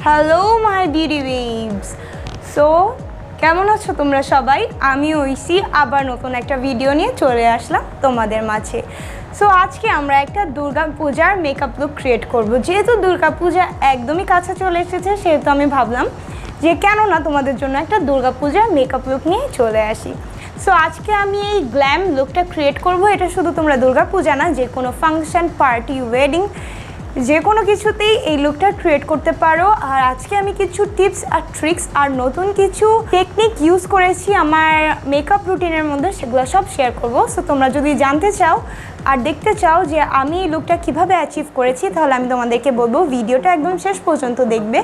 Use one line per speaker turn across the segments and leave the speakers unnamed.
Hello my beauty babes. So কেমন আছো তোমরা সবাই? আমি ঐশী আবার নতুন একটা ভিডিও নিয়ে চলে আসলাম তোমাদের মাঝে। সো আজকে আমরা একটা দুর্গা পূজার মেকআপ লুক ক্রিয়েট করব। যেহেতু দুর্গা পূজা একদমই কাছে চলে এসেছে, সেহেতু আমি ভাবলাম যে কেন না তোমাদের জন্য একটা দুর্গা পূজার মেকআপ লুক নিয়ে চলে আসি। সো আজকে আমি এই গ্ল্যাম লুকটা ক্রিয়েট করব। এটা শুধু তোমরা দুর্গা পূজা না, যে কোনো ফাংশন, পার্টি, ওয়েডিং, যে কোনো কিছুতেই এই লুকটা ক্রিয়েট করতে পারো। আর আজকে আমি কিছু টিপস আর ট্রিক্স আর নতুন কিছু টেকনিক ইউজ করেছি আমার মেকআপ রুটিনের মধ্যে, সেগুলো সব শেয়ার করব। সো তোমরা যদি জানতে চাও আর দেখতে চাও যে আমি এই লুকটা কীভাবে অ্যাচিভ করেছি, তাহলে আমি তোমাদেরকে বলবো ভিডিওটা একদম শেষ পর্যন্ত দেখবে।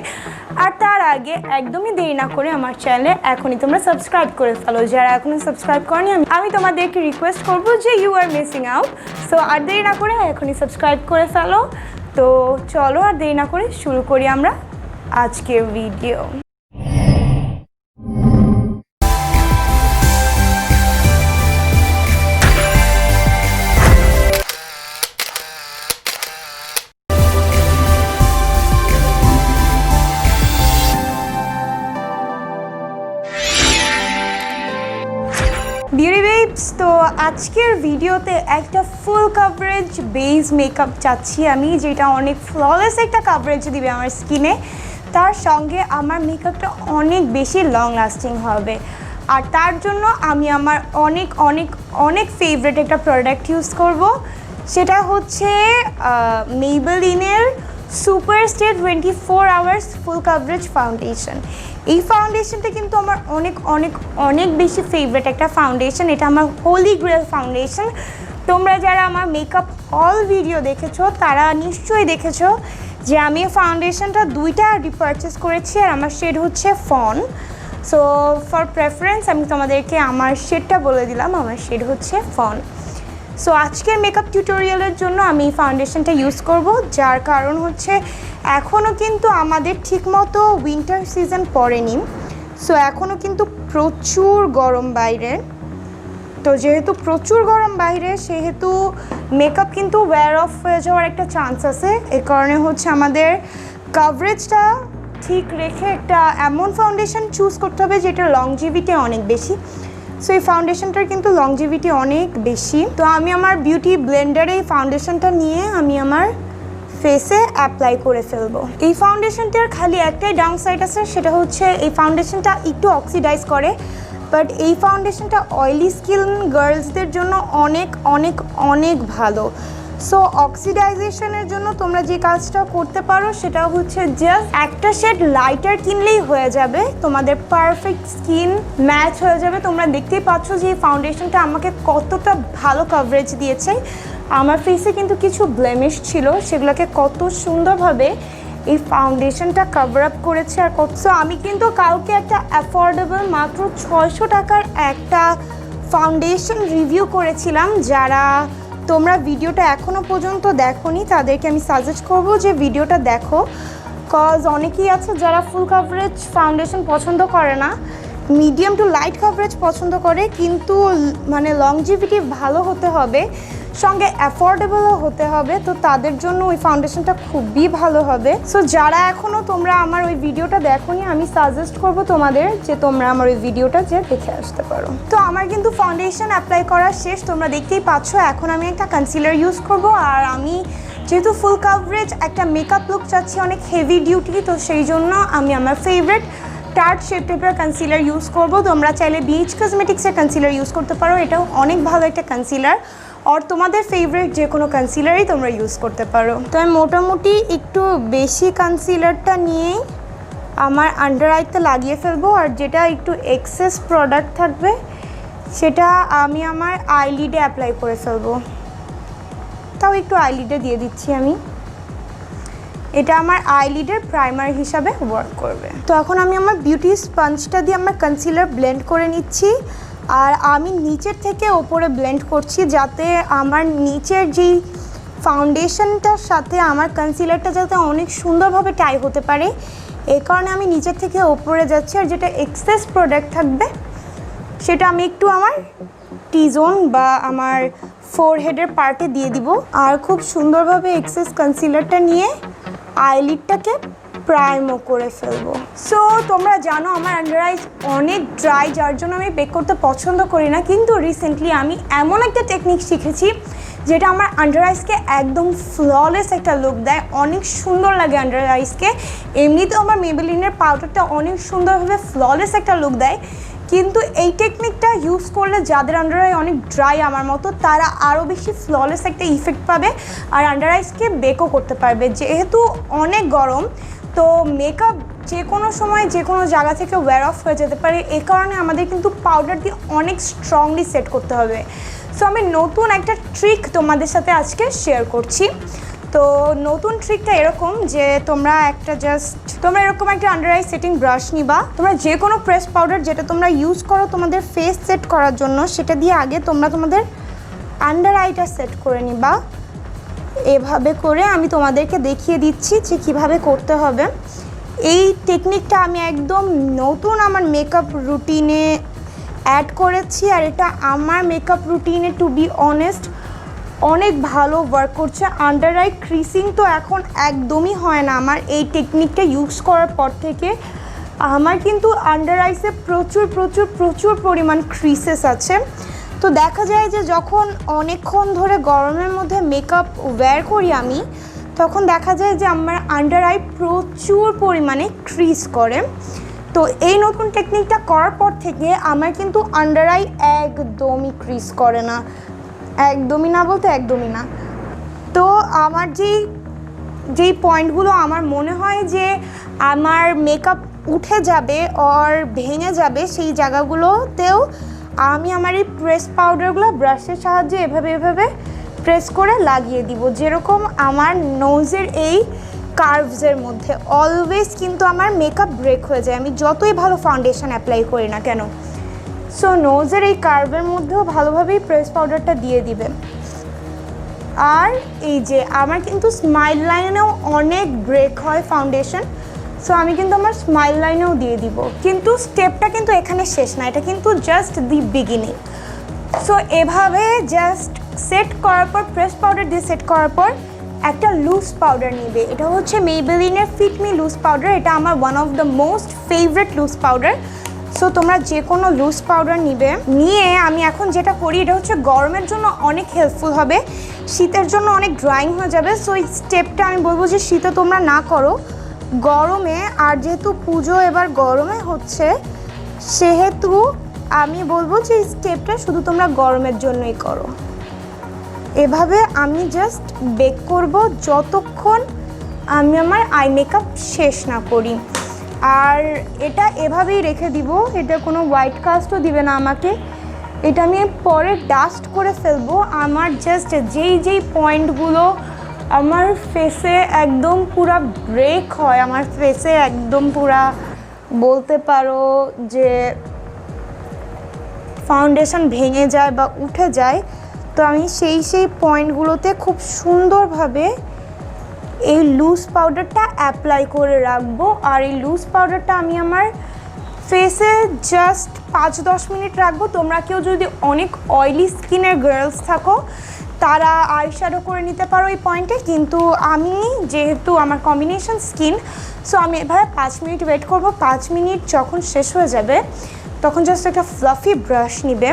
আর তার আগে একদমই দেরি না করে আমার চ্যানেলে এখনই তোমরা সাবস্ক্রাইব করে ফেলো। যারা এখনও সাবস্ক্রাইব করনি, আমি তোমাদেরকে রিকোয়েস্ট করবো যে you are missing out. So আর দেরি না করে এখনই সাবস্ক্রাইব করে ফেলো। তো চলো আর দেরি না করে শুরু করি আমরা আজকের ভিডিও। বিউটি বেবস, তো আজকের ভিডিওতে একটা ফুল কাভারেজ বেস মেকআপ চাচ্ছি আমি, যেটা অনেক ফ্ললেস একটা কাভারেজ দিবে আমার স্কিনে। তার সঙ্গে আমার মেকআপটা অনেক বেশি লং লাস্টিং হবে। আর তার জন্য আমি আমার অনেক অনেক অনেক ফেভারিট একটা প্রোডাক্ট ইউজ করব। সেটা হচ্ছে মেবেলিনের super stay 24 hours full coverage foundation. এই ফাউন্ডেশনটা কিন্তু আমার অনেক অনেক অনেক বেশি ফেভারিট একটা ফাউন্ডেশন। এটা আমার হোলি গ্রেল ফাউন্ডেশন। তোমরা যারা আমার মেকআপ হল ভিডিও দেখেছো তারা নিশ্চয়ই দেখেছো যে আমি এই ফাউন্ডেশনটা দুইটা রিপারচেস করেছি, আর আমার শেড হচ্ছে ফন। সো ফর প্রেফারেন্স আমি তোমাদেরকে আমার শেডটা বলে দিলাম, আমার শেড হচ্ছে ফন। সো আজকের মেকআপ টিউটোরিয়ালের জন্য আমি এই ফাউন্ডেশনটা ইউজ করব, যার কারণ হচ্ছে এখনও কিন্তু আমাদের ঠিকমতো উইন্টার সিজন পড়েনি। সো এখনও কিন্তু প্রচুর গরম বাইরে। তো যেহেতু প্রচুর গরম বাইরে, সেহেতু মেকআপ কিন্তু ওয়্যার অফ হয়ে যাওয়ার একটা চান্স আছে। এ কারণে হচ্ছে আমাদের কাভারেজটা ঠিক রেখে একটা এমন ফাউন্ডেশন চুজ করতে হবে যেটার লংজিভিটি অনেক বেশি। সো এই ফাউন্ডেশনটার কিন্তু লংজিভিটি অনেক বেশি। তো আমি আমার বিউটি ব্লেন্ডারে এই ফাউন্ডেশনটা নিয়ে আমি আমার ফেসে অ্যাপ্লাই করে ফেলবো। এই ফাউন্ডেশনটার খালি একটাই ডাউন সাইড আছে, সেটা হচ্ছে এই ফাউন্ডেশনটা একটু অক্সিডাইজ করে। বাট এই ফাউন্ডেশনটা অয়েলি স্কিন গার্লসদের জন্য অনেক অনেক অনেক ভালো। সো অক্সিডাইজেশনের জন্য তোমরা যে কাজটা করতে পারো সেটা হচ্ছে জাস্ট একটা শেড লাইটার কিনলেই হয়ে যাবে, তোমাদের পারফেক্ট স্কিন ম্যাচ হয়ে যাবে। তোমরা দেখতেই পাচ্ছ যে এই ফাউন্ডেশনটা আমাকে কতটা ভালো কাভারেজ দিয়েছে। আমার ফেসে কিন্তু কিছু ব্লেমিশ ছিল, সেগুলোকে কত সুন্দরভাবে এই ফাউন্ডেশনটা কভার আপ করেছে। আর সো আমি কিন্তু কাউকে একটা অ্যাফোর্ডেবল মাত্র 600 টাকার একটা ফাউন্ডেশন রিভিউ করেছিলাম। যারা তোমরা ভিডিওটা এখনও পর্যন্ত দেখোনি তাদেরকে আমি সাজেস্ট করব যে ভিডিওটা দেখো। কজ অনেকেই আছে যারা ফুল কাভারেজ ফাউন্ডেশন পছন্দ করে না, মিডিয়াম টু লাইট কাভারেজ পছন্দ করে, কিন্তু মানে লংজিভিটি ভালো হতে হবে, সঙ্গে অ্যাফোর্ডেবলও হতে হবে। তো তাদের জন্য ওই ফাউন্ডেশনটা খুবই ভালো হবে। সো যারা এখনও তোমরা আমার ওই ভিডিওটা দেখোনি, আমি সাজেস্ট করব তোমাদের যে তোমরা আমার ওই ভিডিওটা যে দেখে আসতে পারো। তো আমার কিন্তু ফাউন্ডেশন অ্যাপ্লাই করা শেষ, তোমরা দেখতেই পাচ্ছ। এখন আমি একটা কনসিলার ইউজ করব। আর আমি যেহেতু ফুল কাভারেজ একটা মেকআপ লুক চাচ্ছি অনেক হেভি ডিউটি, তো সেই জন্য আমি আমার ফেভারিট টার্ট শেপ টেপের কনসিলার ইউজ করব। তোমরা চাইলে বিচ কসমেটিক্সের কনসিলার ইউজ করতে পারো, এটাও অনেক ভালো একটা কনসিলার। আর তোমাদের ফেভারিট যে কোনো কনসিলারই তোমরা ইউজ করতে পারো। তো আমি মোটামুটি একটু বেশি কনসিলারটা নিয়েই আমার আন্ডার আইতে লাগিয়ে ফেলবো। আর যেটা একটু এক্সেস প্রোডাক্ট থাকবে সেটা আমি আমার আইলিডে অ্যাপ্লাই করে ফেলবো। তাও একটু আইলিডে দিয়ে দিচ্ছি আমি, এটা আমার আইলিডের প্রাইমার হিসাবে ওয়ার্ক করবে। তো এখন আমি আমার বিউটি স্পঞ্জটা দিয়ে আমার কনসিলার ব্লেন্ড করে নিচ্ছি। আর আমি নিচের থেকে ওপরে ব্লেন্ড করছি, যাতে আমার নিচের যেই ফাউন্ডেশনটার সাথে আমার কনসিলারটা যাতে অনেক সুন্দরভাবে টাই হতে পারে, এই কারণে আমি নিচের থেকে ওপরে যাচ্ছি। আর যেটা এক্সেস প্রোডাক্ট থাকবে সেটা আমি একটু আমার টি জোন বা আমার ফোরহেডের পার্টে দিয়ে দিব। আর খুব সুন্দরভাবে এক্সেস কনসিলারটা নিয়ে আইলিডটাকে প্রাইমও করে ফেলবো। সো তোমরা জানো আমার আন্ডার আইস অনেক ড্রাই, যার জন্য আমি বেক করতে পছন্দ করি না, কিন্তু রিসেন্টলি আমি এমন একটা টেকনিক শিখেছি যেটা আমার আন্ডার আইসকে একদম ফ্ললেস একটা লুক দেয়, অনেক সুন্দর লাগে আন্ডার আইসকে। এমনিতেও আমার মেবেলিনের পাউডারটা অনেক সুন্দরভাবে ফ্ললেস একটা লুক দেয়, কিন্তু এই টেকনিকটা ইউজ করলে যাদের আন্ডার আই অনেক ড্রাই আমার মতো, তারা আরও বেশি ফ্ললেস একটা ইফেক্ট পাবে আর আন্ডার আইসকে বেকও করতে পারবে। যেহেতু অনেক গরম, তো মেকআপ যে কোনো সময় যে কোনো জায়গা থেকে ওয়্যার অফ হয়ে যেতে পারে, এই কারণে আমাদের কিন্তু পাউডার দিয়ে অনেক স্ট্রংলি সেট করতে হবে। সো আমি নতুন একটা ট্রিক তোমাদের সাথে আজকে শেয়ার করছি। তো নতুন ট্রিকটা এরকম যে তোমরা এরকম একটা আন্ডার আই সেটিং ব্রাশ নিবা। তোমরা যে কোনো প্রেস পাউডার যেটা তোমরা ইউজ করো তোমাদের ফেস সেট করার জন্য, সেটা দিয়ে আগে তোমরা তোমাদের আন্ডার আইটা সেট করে নিবা। এভাবে করে আমি তোমাদেরকে দেখিয়ে দিচ্ছি যে কিভাবে করতে হবে। এই টেকনিকটা আমি একদম নতুন আমার মেকআপ রুটিনে অ্যাড করেছি, আর এটা আমার মেকআপ রুটিনে টু বি অনেস্ট অনেক ভালো ওয়ার্ক করছে। আন্ডার আই ক্রিসিং তো এখন একদমই হয় না আমার এই টেকনিকটা ইউজ করার পর থেকে। আমার কিন্তু আন্ডার আইসে প্রচুর প্রচুর প্রচুর পরিমাণ ক্রিসেস আছে। তো দেখা যায় যে যখন অনেকক্ষণ ধরে গরমের মধ্যে মেকআপ ওয়্যার করি আমি, তখন দেখা যায় যে আমার আন্ডার আই প্রচুর পরিমাণে ক্রিস করে। তো এই নতুন টেকনিকটা করার পর থেকে আমার কিন্তু আন্ডার আই একদমই ক্রিস করে না, একদমই না বলতে একদমই না। তো আমার যেই পয়েন্টগুলো আমার মনে হয় যে আমার মেকআপ উঠে যাবে আর ভেঙে যাবে, সেই জায়গাগুলোতেও আমি আমার এই প্রেস পাউডারগুলো ব্রাশের সাহায্যে এভাবে প্রেস করে লাগিয়ে দিব। যেরকম আমার নোজের এই কার্ভসের মধ্যে অলওয়েজ কিন্তু আমার মেকআপ ব্রেক হয়ে যায়, আমি যতই ভালো ফাউন্ডেশন অ্যাপ্লাই করি না কেন। সো নোজের এই কার্ভের মধ্যেও ভালোভাবেই প্রেস পাউডারটা দিয়ে দিবে। আর এই যে আমার কিন্তু স্মাইল লাইনেও অনেক ব্রেক হয় ফাউন্ডেশন, সো আমি কিন্তু আমার স্মাইল লাইনেও দিয়ে দিব। কিন্তু স্টেপটা কিন্তু এখানে শেষ না, এটা কিন্তু জাস্ট দি বিগিনিং। সো এভাবে জাস্ট সেট করার পর প্রেস পাউডার দিয়ে সেট করার পর একটা লুজ পাউডার নিবে। এটা হচ্ছে মেবেলিনের ফিট মি লুজ পাউডার। এটা আমার one of the most favourite loose powder. So তোমরা যে কোনো লুজ পাউডার নিয়ে আমি এখন যেটা করি, এটা হচ্ছে গরমের জন্য অনেক হেল্পফুল হবে, শীতের জন্য অনেক ড্রাইং হয়ে যাবে। সো এই স্টেপটা আমি বলবো যে শীতে তোমরা না করো, গরমে। আর যেহেতু পুজো এবার গরমে হচ্ছে, সেহেতু আমি বলবো যে এই স্টেপটা শুধু তোমরা গরমের জন্যই করো। এভাবে আমি জাস্ট বেক করব যতক্ষণ আমি আমার আই মেকআপ শেষ না করি। আর এটা এভাবেই রেখে দিব, এটা কোনো হোয়াইট কাস্টও দিবে না আমাকে। এটা আমি পরে ডাস্ট করে ফেলবো। আমার জাস্ট যেই পয়েন্টগুলো আমার ফেসে একদম পুরা ব্রেক হয়, আমার ফেসে একদম পুরা বলতে পারো যে ফাউন্ডেশন ভেঙে যায় বা উঠে যায়, তো আমি সেই পয়েন্টগুলোতে খুব সুন্দরভাবে এই লুজ পাউডারটা অ্যাপ্লাই করে রাখবো। আর এই লুজ পাউডারটা আমি আমার ফেসে জাস্ট 5-10 মিনিট রাখবো। তোমরা কেউ যদি অনেক অয়েলি স্কিনের গার্লস থাকো, তারা আই শ্যাডো করে নিতে পারো এই পয়েন্টে, কিন্তু আমি যেহেতু আমার কম্বিনেশন স্কিন, সো আমি এভাবে 5 মিনিট ওয়েট করবো। 5 মিনিট যখন শেষ হয়ে যাবে, তখন জাস্ট একটা ফ্লাফি ব্রাশ নিবে,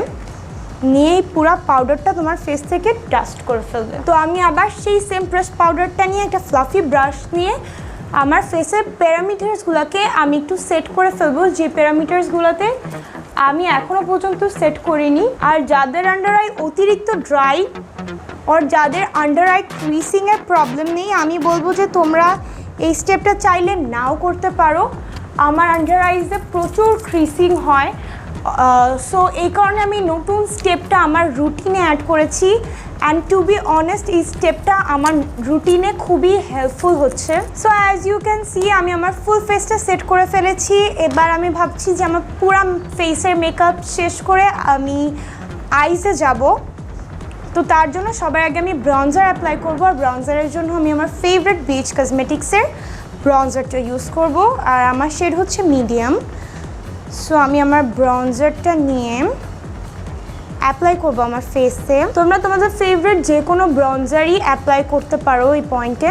নিয়েই পুরো পাউডারটা তোমার ফেস থেকে ডাস্ট করে ফেলবে। তো আমি আবার সেই সেম প্রেস পাউডারটা নিয়ে একটা ফ্লাফি ব্রাশ নিয়ে আমার ফেসের প্যারামিটার্সগুলোকে আমি একটু সেট করে ফেলবো, যে প্যারামিটার্সগুলোতে আমি এখনও পর্যন্ত সেট করিনি। আর যাদের আন্ডার আই অতিরিক্ত ড্রাই আর যাদের আন্ডার আই ক্রিসিংয়ের প্রবলেম নেই, আমি বলবো যে তোমরা এই স্টেপটা চাইলে নাও করতে পারো। আমার আন্ডার আইসে প্রচুর ক্রিসিং হয়, সো এই কারণে আমি নতুন স্টেপটা আমার রুটিনে অ্যাড করেছি। অ্যান্ড টু বি অনেস্ট, এই স্টেপটা আমার রুটিনে খুবই হেল্পফুল হচ্ছে। So as you can see, আমি আমার ফুল ফেসটা সেট করে ফেলেছি। এবার আমি ভাবছি যে আমার পুরো ফেসের মেকআপ শেষ করে আমি আইসে যাব। তো তার জন্য সবার আগে আমি ব্রঞ্জার অ্যাপ্লাই করবো। আর ব্রঞ্জারের জন্য আমি আমার ফেভারিট বিচ কসমেটিক্সের ব্রঞ্জারটা ইউজ করব, আর আমার শেড হচ্ছে মিডিয়াম। সো আমি আমার ব্রঞ্জারটা নিয়ে অ্যাপ্লাই করবো আমার ফেসে। তোমরা তোমাদের ফেভারিট যে কোনো ব্রঞ্জারই অ্যাপ্লাই করতে পারো এই পয়েন্টে।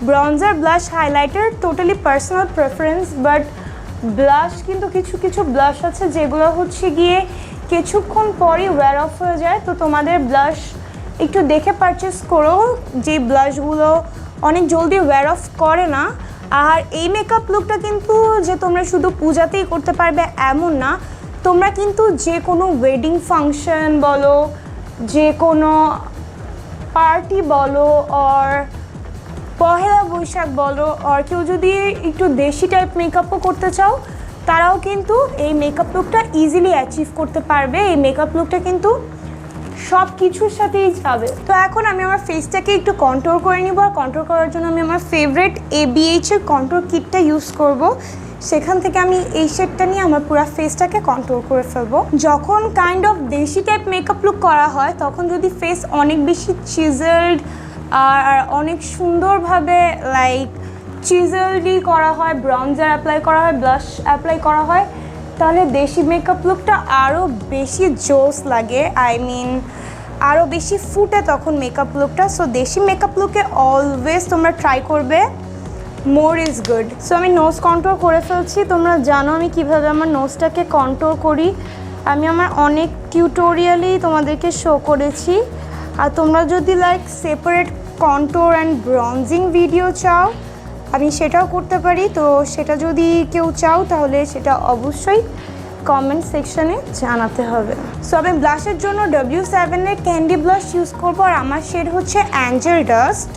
Bronzer, blush, highlighter totally personal preference, but blush কিন্তু কিছু কিছু ব্লাশ আছে যেগুলো হচ্ছে গিয়ে কিছুক্ষণ পরই ওয়্যার অফ হয়ে যায়। তো তোমাদের ব্লাশ একটু দেখে পারচেস করো, যে ব্লাশগুলো অনেক জলদি ওয়্যার অফ করে না। আর এই মেকআপ লুকটা কিন্তু যে তোমরা শুধু পূজাতেই করতে পারবে এমন না, তোমরা কিন্তু যে কোনো ওয়েডিং ফাংশন বলো, যে কোনো পার্টি বলো, আর পহেলা বৈশাখ বলো, আর কেউ যদি একটু দেশি টাইপ মেকআপও করতে চাও তারাও কিন্তু এই মেকআপ লুকটা ইজিলি অ্যাচিভ করতে পারবে। এই মেকআপ লুকটা কিন্তু সব কিছুর সাথেই যাবে। তো এখন আমি আমার ফেসটাকে একটু কন্ট্রোল করে নিব, আর কন্ট্রোল করার জন্য আমি আমার ফেভারিট ABH এর কন্ট্রোল কিটটা ইউজ করব। সেখান থেকে আমি এই শেডটা নিয়ে আমার পুরো ফেসটাকে কন্ট্রোল করে ফেলবো। যখন কাইন্ড অফ দেশি টাইপ মেকআপ লুক করা হয় তখন যদি ফেস অনেক বেশি চিজেলড আর অনেক সুন্দরভাবে লাইক চিজেলডি করা হয়, ব্রঞ্জার অ্যাপ্লাই করা হয়, ব্লাশ অ্যাপ্লাই করা হয়, তাহলে দেশি মেকআপ লুকটা আরও বেশি জোস লাগে। আই মিন আরও বেশি ফুটে তখন মেকআপ লুকটা। সো দেশি মেকআপ লুকে অলওয়েজ তোমরা ট্রাই করবে মোর ইজ গুড। সো আমি নোজ কন্ট্রোল করে ফেলছি। তোমরা জানো আমি কিভাবে আমার নোজটাকে কন্ট্রোল করি, আমি আমার অনেক টিউটোরিয়ালেই তোমাদেরকে শো করেছি। আর তোমরা যদি like separate contour and bronzing video চাও আমি সেটাও করতে পারি। তো সেটা যদি কেউ চাও তাহলে সেটা অবশ্যই কমেন্ট সেকশনে জানাতে হবে। সো আমি ব্লাশের জন্য W7 এর ক্যান্ডি ব্লাশ ইউজ করবো, আর আমার শেড হচ্ছে অ্যাঞ্জেল ডাস্ট।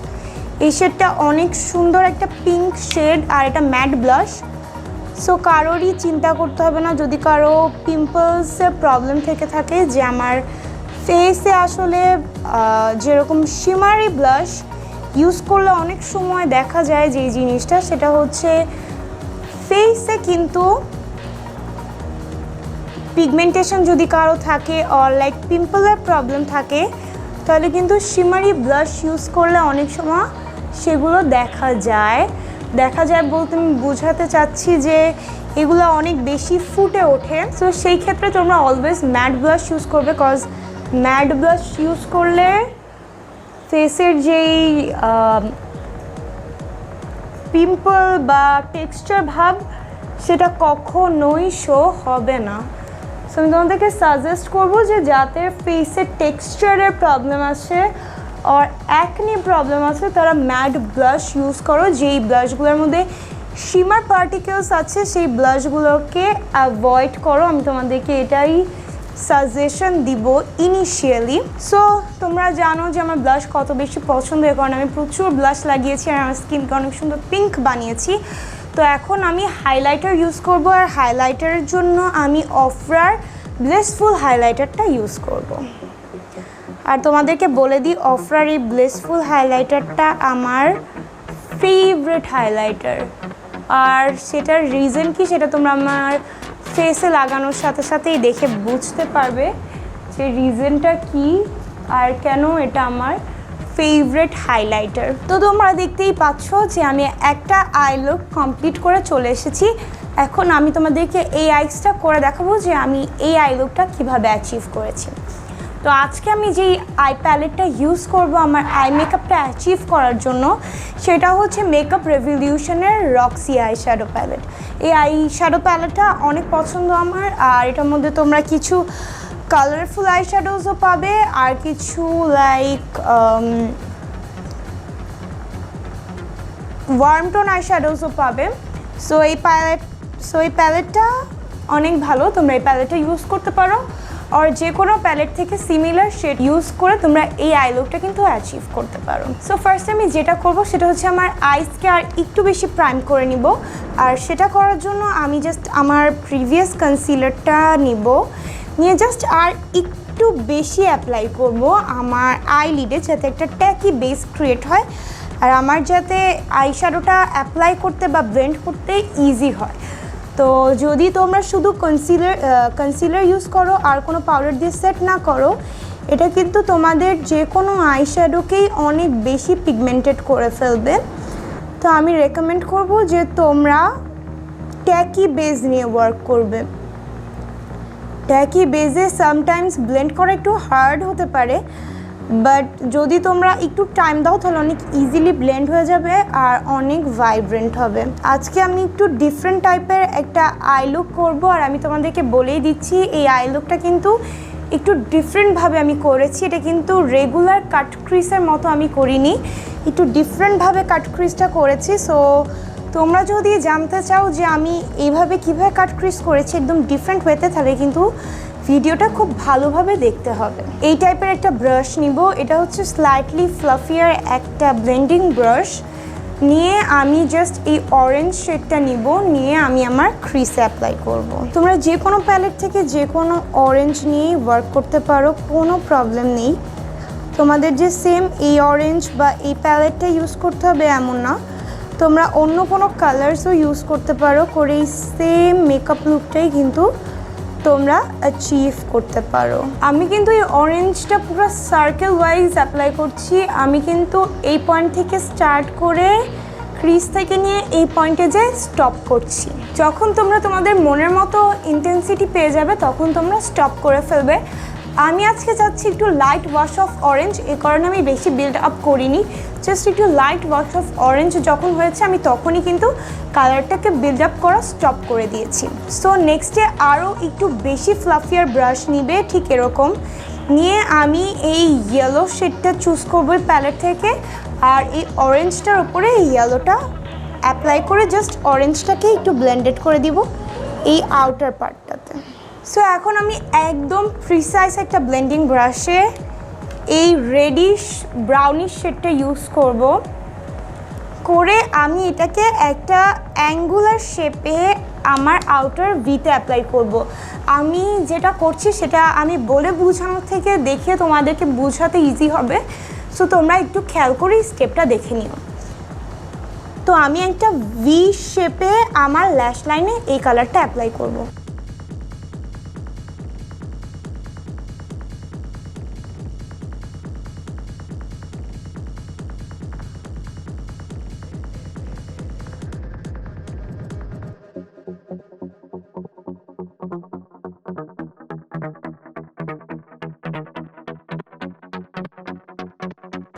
এই শেডটা অনেক সুন্দর একটা পিঙ্ক শেড, আর এটা ম্যাট ব্লাশ। সো কারোরই চিন্তা করতে হবে না যদি কারো পিম্পলসের প্রবলেম থেকে থাকে, যে আমার ফেসে আসলে যেরকম শিমারি ব্লাশ ইউজ করলে অনেক সময় দেখা যায় যে জিনিসটা, সেটা হচ্ছে ফেসে কিন্তু পিগমেন্টেশন যদি কারো থাকে আর লাইক পিম্পলের প্রবলেম থাকে তাহলে কিন্তু শিমারি ব্লাশ ইউজ করলে অনেক সময় সেগুলো দেখা যায় বলতে আমি বোঝাতে চাচ্ছি যে এগুলো অনেক বেশি ফুটে ওঠে। সো সেই ক্ষেত্রে তোমরা অলওয়েজ ম্যাট ব্লাশ ইউজ করবে, কজ ম্যাট ব্লাশ ইউজ করলে ফেসের যেই পিম্পল বা টেক্সচার ভাব সেটা কখনোই শো হবে না। সো আমি তোমাদেরকে সাজেস্ট করবো যে যাদের ফেসের টেক্সচারের প্রবলেম আছে আর অ্যাকনি প্রবলেম আছে তারা ম্যাট ব্লাশ ইউজ করো, যেই ব্লাশগুলোর মধ্যে শিমার পার্টিকেলস আছে সেই ব্লাশগুলোকে অ্যাভয়েড করো। আমি তোমাদেরকে এটাই সাজেশন দিব ইনিশিয়ালি। সো তোমরা জানো যে আমার ব্লাশ কত বেশি পছন্দ, কারণ আমি প্রচুর ব্লাশ লাগিয়েছি আর আমার স্কিনকে অনেক সুন্দর পিঙ্ক বানিয়েছি। তো এখন আমি হাইলাইটার ইউজ করব, আর হাইলাইটারের জন্য আমি অফরার ব্লেসফুল হাইলাইটারটা ইউজ করব। আর তোমাদেরকে বলে দিই অফরার এই ব্লেসফুল হাইলাইটারটা আমার ফেভারিট হাইলাইটার। আর সেটার রিজন কি সেটা তোমরা আমার ফেসে লাগানোর সাথে সাথেই দেখে বুঝতে পারবে যে রিজনটা কি আর কেন এটা আমার ফেভারিট হাইলাইটার। তো তোমরা দেখতেই পাচ্ছ যে আমি একটা আই লুক কমপ্লিট করে চলে এসেছি। এখন আমি তোমাদেরকে এই আইসটা করে দেখাবো যে আমি এই আই লুকটা কীভাবে অ্যাচিভ করেছি। তো আজকে আমি যেই আই প্যালেটটা ইউজ করব আমার আই মেকআপটা অ্যাচিভ করার জন্য সেটা হচ্ছে মেকআপ রেভলিউশনের রক্সি আই শ্যাডো প্যালেট। এই আই শ্যাডো প্যালেটটা অনেক পছন্দ আমার, আর এটার মধ্যে তোমরা কিছু কালারফুল আই শ্যাডোজও পাবে আর কিছু লাইক ওয়ার্ম টোন আই শ্যাডোজও পাবে। সো এই প্যালেটটা অনেক ভালো, তোমরা এই প্যালেটটা ইউজ করতে পারো। আর যে কোনো প্যালেট থেকে সিমিলার শেড ইউজ করে তোমরা এই আই লুকটা কিন্তু অ্যাচিভ করতে পারো। সো ফার্স্ট আমি যেটা করব সেটা হচ্ছে আমার আইসকে আর একটু বেশি প্রাইম করে নিব। আর সেটা করার জন্য আমি জাস্ট আমার প্রিভিয়াস কনসিলারটা নিয়ে জাস্ট আর একটু বেশি অ্যাপ্লাই করব আমার আই লিডে, যাতে একটা ট্যাকি বেস ক্রিয়েট হয় আর আমার যাতে আই শ্যাডোটা অ্যাপ্লাই করতে বা ব্লেন্ড করতে ইজি হয়। তো যদি তোমরা শুধু কনসিলার ইউজ করো আর কোনো পাউডার দিয়ে সেট না করো, এটা কিন্তু তোমাদের যে কোনো আই শ্যাডোকেই অনেক বেশি পিগমেন্টেড করে ফেলবে। তো আমি রেকমেন্ড করব যে তোমরা ট্যাকি বেস নিয়ে ওয়ার্ক করবে। ট্যাকি বেসে সামটাইমস ব্লেন্ড করা একটু হার্ড হতে পারে, বাট যদি তোমরা একটু টাইম দাও তাহলে অনেক ইজিলি ব্লেন্ড হয়ে যাবে আর অনেক ভাইব্রেন্ট হবে। আজকে আমি একটু ডিফারেন্ট টাইপের একটা আই লুক করবো, আর আমি তোমাদেরকে বলেই দিচ্ছি এই আই লুকটা কিন্তু একটু ডিফারেন্টভাবে আমি করেছি। এটা কিন্তু রেগুলার কাট ক্রিজের মতো আমি করিনি, একটু ডিফারেন্টভাবে কাট ক্রিজটা করেছি। সো তোমরা যদি জানতে চাও যে আমি এইভাবে কীভাবে কাট ক্রিজ করেছি একদম ডিফারেন্ট ওয়েতে, তাহলে কিন্তু ভিডিওটা খুব ভালোভাবে দেখতে হবে। এই টাইপের একটা ব্রাশ নিব, এটা হচ্ছে স্লাইটলি ফ্লাফিয়ার একটা ব্লেন্ডিং ব্রাশ নিয়ে আমি জাস্ট এই অরেঞ্জ শেডটা নিব, নিয়ে আমি আমার ক্রিজে অ্যাপ্লাই করব। তোমরা যে কোনো প্যালেট থেকে যে কোনো অরেঞ্জ নিয়েই ওয়ার্ক করতে পারো, কোনো প্রবলেম নেই। তোমাদের যে সেম এই অরেঞ্জ বা এই প্যালেটটা ইউজ করতে হবে এমন না, তোমরা অন্য কোনো কালার্সও ইউজ করতে পারো, করে এই সেম মেকআপ লুকটাই কিন্তু তোমরা অ্যাচিভ করতে পারো। আমি কিন্তু এই অরেঞ্জটা পুরো সার্কেল ওয়াইজ অ্যাপ্লাই করছি। আমি কিন্তু এই পয়েন্ট থেকে স্টার্ট করে ক্রিজ থেকে নিয়ে এই পয়েন্টে যে স্টপ করছি। যখন তোমরা তোমাদের মনের মতো ইন্টেন্সিটি পেয়ে যাবে তখন তোমরা স্টপ করে ফেলবে। আমি আজকে চাচ্ছি একটু লাইট ওয়াশ অফ অরেঞ্জ, এই কারণে আমি বেশি বিল্ড আপ করিনি, জাস্ট একটু লাইট ওয়াশ অফ অরেঞ্জ যখন হয়েছে আমি তখনই কিন্তু কালারটাকে বিল্ড আপ করা স্টপ করে দিয়েছি। সো নেক্সটে আরও একটু বেশি ফ্লাফিয়ার ব্রাশ নিবে, ঠিক এরকম নিয়ে আমি এই ইয়েলো শেডটা চুজ করবো প্যালেট থেকে, আর এই অরেঞ্জটার উপরে এই ইয়েলোটা অ্যাপ্লাই করে জাস্ট অরেঞ্জটাকে একটু ব্লেন্ডেড করে দিব এই আউটার পার্টটাতে। সো এখন আমি একদম প্রিসাইজ একটা ব্লেন্ডিং ব্রাশে এই রেডিশ ব্রাউনিশ শেডটা ইউজ করব, করে আমি এটাকে একটা অ্যাঙ্গুলার শেপে আমার আউটার ভিতে অ্যাপ্লাই করব। আমি যেটা করছি সেটা আমি বলে বোঝানোর থেকে দেখে তোমাদেরকে বোঝাতে ইজি হবে, সো তোমরা একটু খেয়াল করে স্টেপটা দেখে নিও। তো আমি একটা ভি শেপে আমার ল্যাশ লাইনে এই কালারটা অ্যাপ্লাই করব।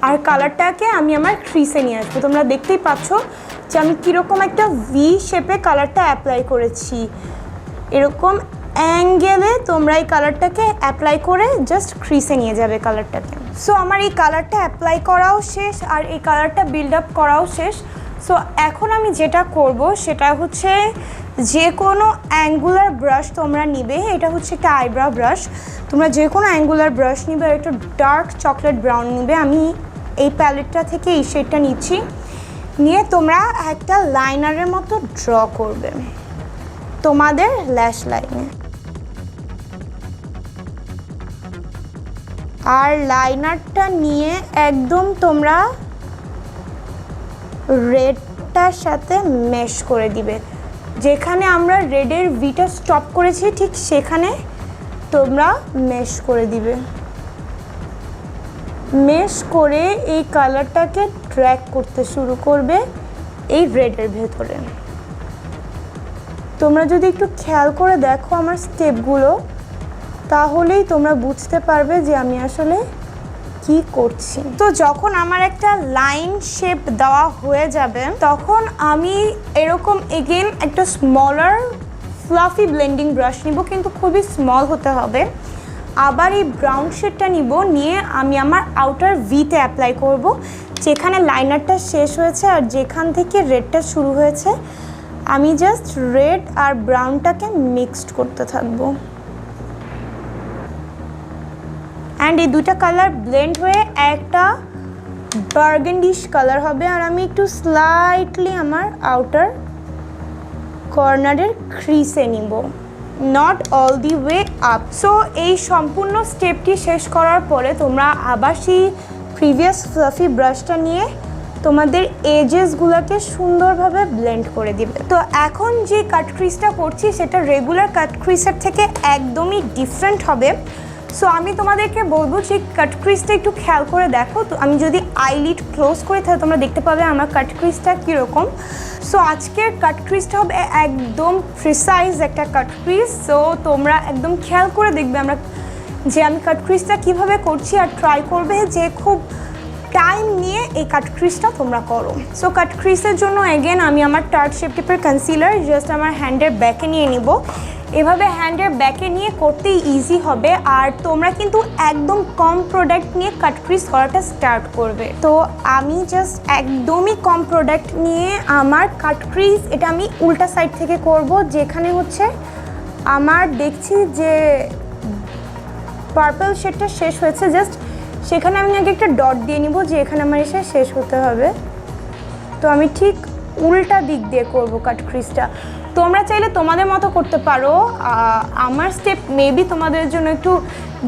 আর কালারটাকে আমি আমার ক্রিজে নিয়ে আসবো। তোমরা দেখতেই পাচ্ছ যে আমি কীরকম একটা ভি শেপে কালারটা অ্যাপ্লাই করেছি। এরকম অ্যাঙ্গেলে তোমরা এই কালারটাকে অ্যাপ্লাই করে জাস্ট ক্রিজে নিয়ে যাবে কালারটাকে। সো আমার এই কালারটা অ্যাপ্লাই করাও শেষ আর এই কালারটা বিল্ড আপ করাও শেষ। সো এখন আমি যেটা করব সেটা হচ্ছে যে কোনো অ্যাঙ্গুলার ব্রাশ তোমরা নিবে, এটা হচ্ছে একটা আইব্রো ব্রাশ, তোমরা যে কোনো অ্যাঙ্গুলার ব্রাশ নিবে, একটু ডার্ক চকলেট ব্রাউন নিবে। আমি এই প্যালেটটা থেকে এই শেডটা নিচ্ছি, নিয়ে তোমরা একটা লাইনারের মতো ড্র করবে তোমাদের ল্যাশ লাইনে। আর লাইনারটা নিয়ে একদম তোমরা রেডটার সাথে মেশ করে দিবে, যেখানে আমরা রেডের ভিটা স্টপ করেছি ঠিক সেখানে তোমরা মেশ করে দিবে। মেশ করে এই কালারটাকে ট্র্যাক করতে শুরু করবে এই রেডের ভেতরে। তোমরা যদি একটু খেয়াল করে দেখো আমার স্টেপগুলো, তাহলেই তোমরা বুঝতে পারবে যে আমি আসলে কি করছি। তো যখন আমার একটা লাইন শেপ দেওয়া হয়ে যাবে তখন আমি এরকম এগেন একটা স্মলার ফ্লাফি ব্লেন্ডিং ব্রাশ নিব, কিন্তু খুবই স্মল হতে হবে। আবার এই ব্রাউন শেডটা নিব, নিয়ে আমি আমার আউটার ভিতে অ্যাপ্লাই করব, যেখানে লাইনারটা শেষ হয়েছে আর যেখান থেকে রেডটা শুরু হয়েছে। আমি জাস্ট রেড আর ব্রাউনটাকে মিক্সড করতে থাকবো, অ্যান্ড এই দুইটা কালার ব্লেন্ড হয়ে একটা বার্গেন্ডিশ কালার হবে। আর আমি একটু স্লাইটলি আমার আউটার কর্নারের ক্রিজে নিব, not all the way up. So এই সম্পূর্ণ স্টেপটি শেষ করার পরে তোমরা আবার সেই প্রিভিয়াস ফ্লাফি ব্রাশটা নিয়ে তোমাদের এজেসগুলোকে সুন্দরভাবে ব্লেন্ড করে দিবে। তো এখন যে কাট ক্রিজটা করছি সেটা রেগুলার কাট ক্রিজের থেকে একদমই ডিফারেন্ট হবে। সো আমি তোমাদেরকে বলবো যে কাট ক্রিজটা একটু খেয়াল করে দেখো। তো আমি যদি আইলিড ক্লোজ করি তাহলে তোমরা দেখতে পাবে আমার কাট ক্রিজটা কীরকম। সো আজকের কাট ক্রিজটা হবে একদম প্রিসাইজ একটা কাট ক্রিজ। সো তোমরা একদম খেয়াল করে দেখবে আমরা যে আমি কাট ক্রিজটা কীভাবে করছি, আর ট্রাই করবে যে খুব টাইম নিয়ে এই কাট ক্রিজটা তোমরা করো। সো কাট ক্রিজের জন্য এগেন আমি আমার টার্ট শেপ টিপের কনসিলার জাস্ট আমার হ্যান্ডের ব্যাকে নিয়ে নিব। এভাবে হ্যান্ডের ব্যাকে নিয়ে করতেই ইজি হবে, আর তোমরা কিন্তু একদম কম প্রোডাক্ট নিয়ে কাট ক্রিজ করাটা স্টার্ট করবে। তো আমি জাস্ট একদমই কম প্রোডাক্ট নিয়ে আমার কাট ক্রিজ এটা আমি উল্টা সাইড থেকে করব, যেখানে হচ্ছে আমার দেখছি যে পার্পল শেডটা শেষ হয়েছে, জাস্ট সেখানে আমি আগে একটা ডট দিয়ে নিব যে এখানে আমার এসে শেষ হতে হবে। তো আমি ঠিক উল্টা দিক দিয়ে করব কাট ক্রিজটা। তোমরা চাইলে তোমাদের মতো করতে পারো, আমার স্টেপ মেবি তোমাদের জন্য একটু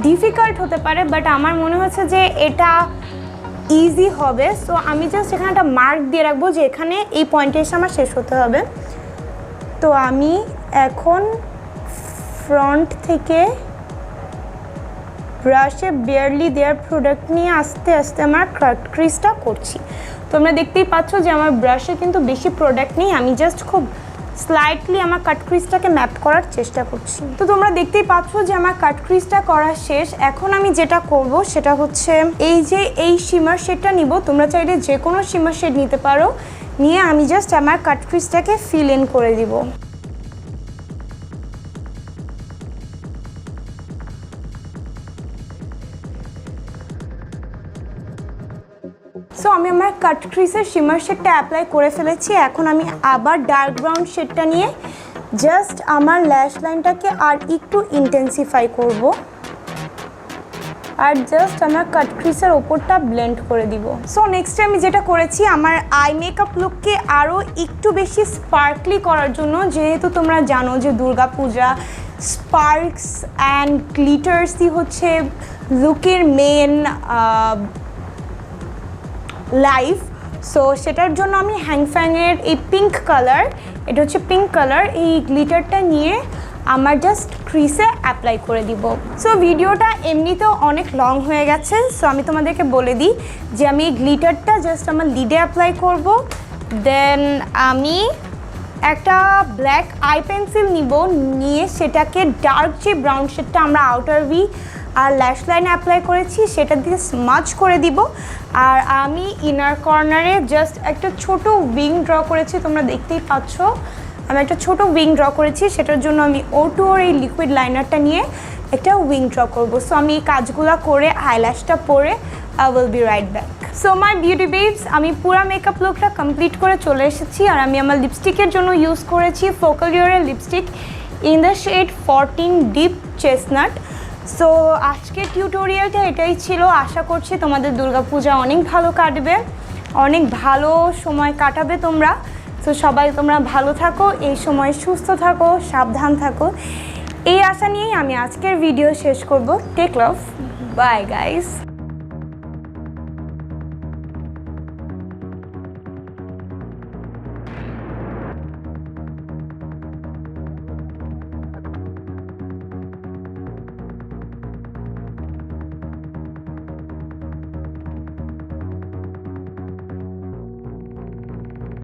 ডিফিকাল্ট হতে পারে, বাট আমার মনে হচ্ছে যে এটা ইজি হবে। সো আমি জাস্ট এখানে একটা মার্ক দিয়ে রাখবো যে এখানে এই পয়েন্টে এসে আমার শেষ হতে হবে। তো আমি এখন ফ্রন্ট থেকে ব্রাশে বেয়ারলি দেওয়ার প্রোডাক্ট নিয়ে আস্তে আস্তে আমার কাট ক্রিজটা করছি। তোমরা দেখতেই পাচ্ছ যে আমার ব্রাশে কিন্তু বেশি প্রোডাক্ট নেই, আমি জাস্ট খুব স্লাইটলি আমার কাট ক্রিজটাকে ম্যাপ করার চেষ্টা করছি। তো তোমরা দেখতেই পাচ্ছ যে আমার কাট ক্রিজটা করা শেষ। এখন আমি যেটা করব সেটা হচ্ছে এই শিমার শেডটা নিব। তোমরা চাইলে যে কোনো শিমার শেড নিতে পারো, নিয়ে আমি জাস্ট আমার কাট ক্রিজটাকে ফিল ইন করে দিব। সো আমি আমার কাট ক্রিজের শিমার শেডটা অ্যাপ্লাই করে ফেলেছি। এখন আমি আবার ডার্ক ব্রাউন শেডটা নিয়ে জাস্ট আমার ল্যাশ লাইনটাকে আর একটু ইন্টেন্সিফাই করব, আর জাস্ট আমার কাট ক্রিজের ওপরটা ব্লেন্ড করে দিব। সো নেক্সট আমি যেটা করেছি, আমার আই মেকআপ লুককে আরও একটু বেশি স্পার্কলি করার জন্য, যেহেতু তোমরা জানো যে দুর্গাপূজা স্পার্কস অ্যান্ড গ্লিটার্সই হচ্ছে লুকের মেন লাইফ। সো সেটার জন্য আমি হ্যাংফ্যাংয়ের এই পিঙ্ক কালার, এটা হচ্ছে পিঙ্ক কালার, এই গ্লিটারটা নিয়ে আমার জাস্ট ক্রিজে অ্যাপ্লাই করে দিব। সো ভিডিওটা এমনিতেও অনেক লং হয়ে গেছে, সো আমি তোমাদেরকে বলে দিই যে আমি এই গ্লিটারটা জাস্ট আমার লিডে অ্যাপ্লাই করব। দেন আমি একটা ব্ল্যাক আই পেন্সিল নিয়ে সেটাকে ডার্ক যে ব্রাউন শেডটা আমরা আউটার ভি আর ল্যাশ লাইনে অ্যাপ্লাই করেছি সেটা দিয়ে স্মাচ করে দিব। আর আমি ইনার কর্নারে জাস্ট একটা ছোট উইং ড্র করেছি, তোমরা দেখতেই পাচ্ছ আমি একটা ছোট উইং ড্র করেছি। সেটার জন্য আমি O2 এই লিকুইড লাইনারটা নিয়ে একটা উইং ড্র করবো। সো আমি এই কাজগুলো করে আইল্যাশটা পরে I will be right back. So my beauty babes, আমি পুরো মেকআপ লুকটা কমপ্লিট করে চলে এসেছি। আর আমি আমার লিপস্টিকের জন্য ইউজ করেছি ফোকাল ইউরের lipstick in the shade 14 deep chestnut. So আজকের টিউটোরিয়ালটা এটাই ছিল। আশা করছি তোমাদের দুর্গাপূজা অনেক ভালো কাটবে, অনেক ভালো সময় কাটাবে তোমরা। সো সবাই তোমরা ভালো থাকো, এই সময় সুস্থ থাকো, সাবধান থাকো, এই আশা নিয়েই আমি আজকের ভিডিও শেষ করব। টেক লাভ, বাই গাইস।